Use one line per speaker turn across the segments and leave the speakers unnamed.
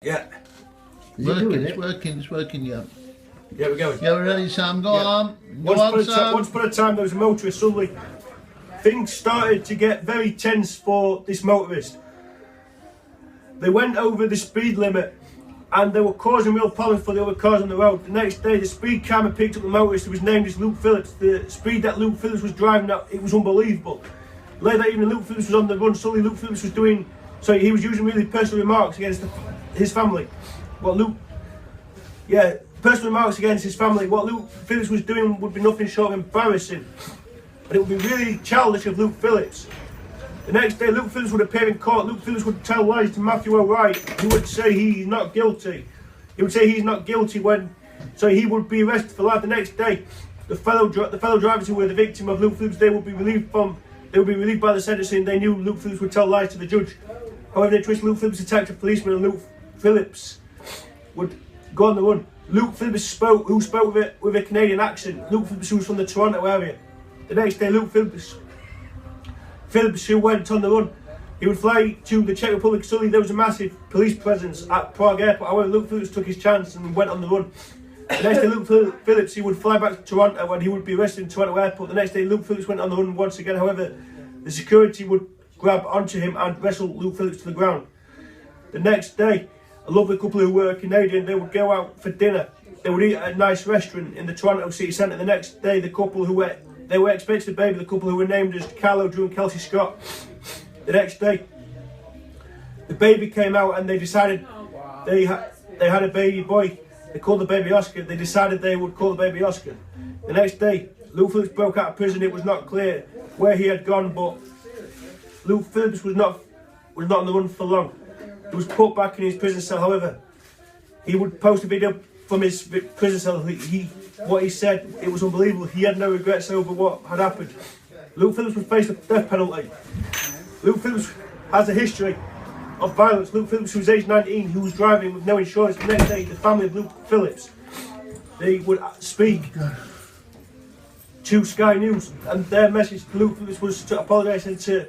Yeah.
It's working, yeah.
Yeah, we're going.
Yeah, we're ready, Sam. Go on.
Once upon a time, there was a motorist. Suddenly, things started to get very tense for this motorist. They went over the speed limit and they were causing real problems for the other cars on the road. The next day, the speed camera picked up the motorist who was named as Luke Phillips. The speed that Luke Phillips was driving at, it was unbelievable. Later that evening, Luke Phillips was on the run. Suddenly, Luke Phillips was he was using really personal remarks against his family. Personal remarks against his family. What Luke Phillips was doing would be nothing short of embarrassing. And it would be really childish of Luke Phillips. The next day, Luke Phillips would appear in court. Luke Phillips would tell lies to Matthew O'Wright. He would say he's not guilty. He would say he's not guilty so he would be arrested for life. The next day, the fellow drivers who were the victim of Luke Phillips, they would be relieved by the sentencing. They knew Luke Phillips would tell lies to the judge. However, they twist Luke Phillips attacked a policeman and Luke Phillips would go on the run. Luke Phillips who spoke with a Canadian accent. Luke Phillips, who was from the Toronto area. The next day, Luke Phillips who went on the run, he would fly to the Czech Republic. Suddenly there was a massive police presence at Prague airport. However, Luke Phillips took his chance and went on the run. The next day, Luke Phillips, he would fly back to Toronto and he would be arrested in Toronto airport. The next day, Luke Phillips went on the run once again. However, the security would grab onto him and wrestle Luke Phillips to the ground. The next day, a lovely couple who were Canadian, they would go out for dinner. They would eat at a nice restaurant in the Toronto city centre. The next day, the couple they were expecting a baby, the couple who were named as Carlo Drew and Kelsey Scott. The next day, the baby came out and they decided they had a baby boy. They called the baby Oscar. They decided they would call the baby Oscar. The next day, Luke Phillips broke out of prison. It was not clear where he had gone, but Luke Phillips was not on the run for long. He was put back in his prison cell. However, he would post a video from his prison cell. What he said, it was unbelievable. He had no regrets over what had happened. Luke Phillips would face the death penalty. Luke Phillips has a history of violence. Luke Phillips, who was age 19, who was driving with no insurance. The next day, the family of Luke Phillips, they would speak to Sky News, and their message to Luke Phillips was to apologise and to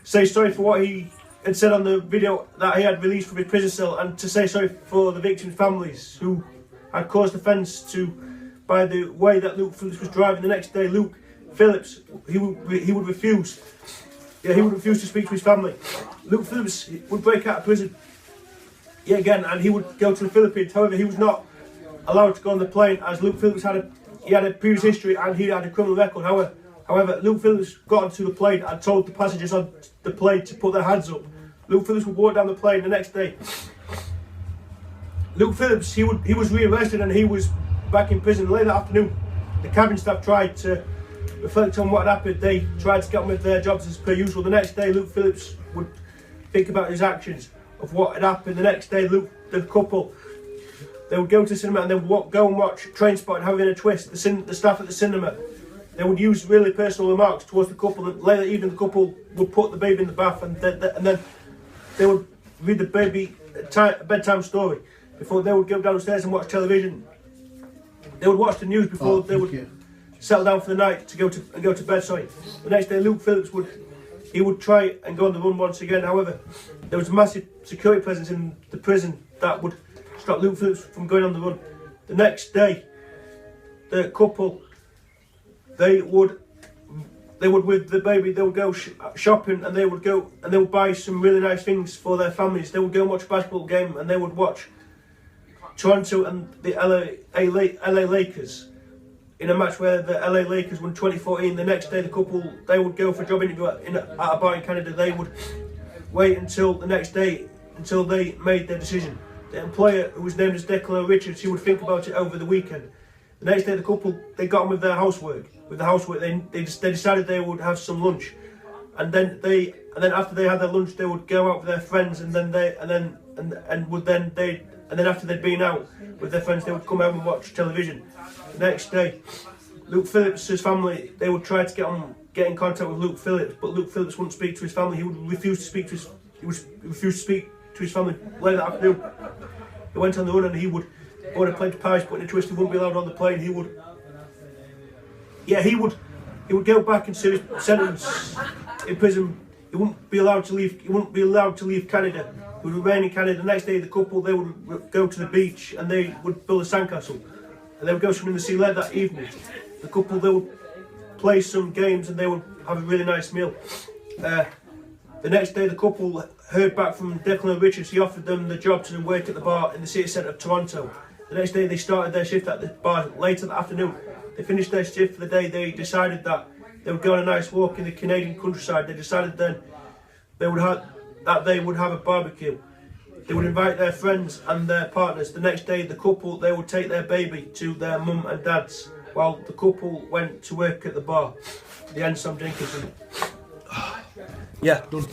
say sorry for what he had said on the video that he had released from his prison cell, and to say sorry for the victims' families who had caused offence by the way that Luke Phillips was driving. The next day, Luke Phillips, he would refuse. He would refuse to speak to his family. Luke Phillips would break out of prison yet again, and he would go to the Philippines. However, he was not allowed to go on the plane, as Luke Phillips had a previous history and he had a criminal record. However, Luke Phillips got onto the plane and told the passengers on the plane to put their hands up. Luke Phillips would walk down the plane. The next day, Luke Phillips, he was rearrested and he was back in prison. Later that afternoon, the cabin staff tried to reflect on what had happened. They tried to get on with their jobs as per usual. The next day, Luke Phillips would think about his actions of what had happened. The next day, the couple, they would go to the cinema and they would go and watch Trainspotting, Having a Twist. The staff at the cinema, they would use really personal remarks towards the couple. And later even the couple would put the baby in the bath and then they would read the baby a bedtime story before they would go downstairs and watch television. They would watch the news before they would settle down for the night to go to bed. The next day, Luke Phillips would try and go on the run once again. However, there was a massive security presence in the prison that would stop Luke Phillips from going on the run. The next day, the couple, they would with the baby, they would go shopping and they would buy some really nice things for their families. They would go and watch a basketball game and they would watch Toronto and the LA Lakers in a match where the LA Lakers won 2014. The next day, the couple, they would go for a job interview at a bar in Canada. They would wait until the next day until they made their decision. The employer, who was named as Declan Richards, he would think about it over the weekend. The next day, the couple, they got on with their housework. They decided they would have some lunch, and then after they had their lunch, they would go out with their friends, and then after they'd been out with their friends, they would come home and watch television. The next day, Luke Phillips' family, they would try to get in contact with Luke Phillips, but Luke Phillips wouldn't speak to his family. He would refuse to speak to his family. Later that afternoon, he went on the run and he would order a plane to Paris, but in a twist, he wouldn't be allowed on the plane. He would go back and serve his sentence in prison. He wouldn't be allowed to leave Canada. It would rain in Canada. The next day, the couple, they would go to the beach and they would build a sandcastle. And they would go swimming in the sea late that evening. The couple, they would play some games and they would have a really nice meal. The next day, the couple heard back from Declan Richards. He offered them the job to work at the bar in the city centre of Toronto. The next day, they started their shift at the bar later that afternoon. They finished their shift for the day. They decided that they would go on a nice walk in the Canadian countryside. They decided then they would have a barbecue. They would invite their friends and their partners. The next day, the couple, they would take their baby to their mum and dad's while the couple went to work at the bar. The end, Sam Jenkinson.
Yeah, done.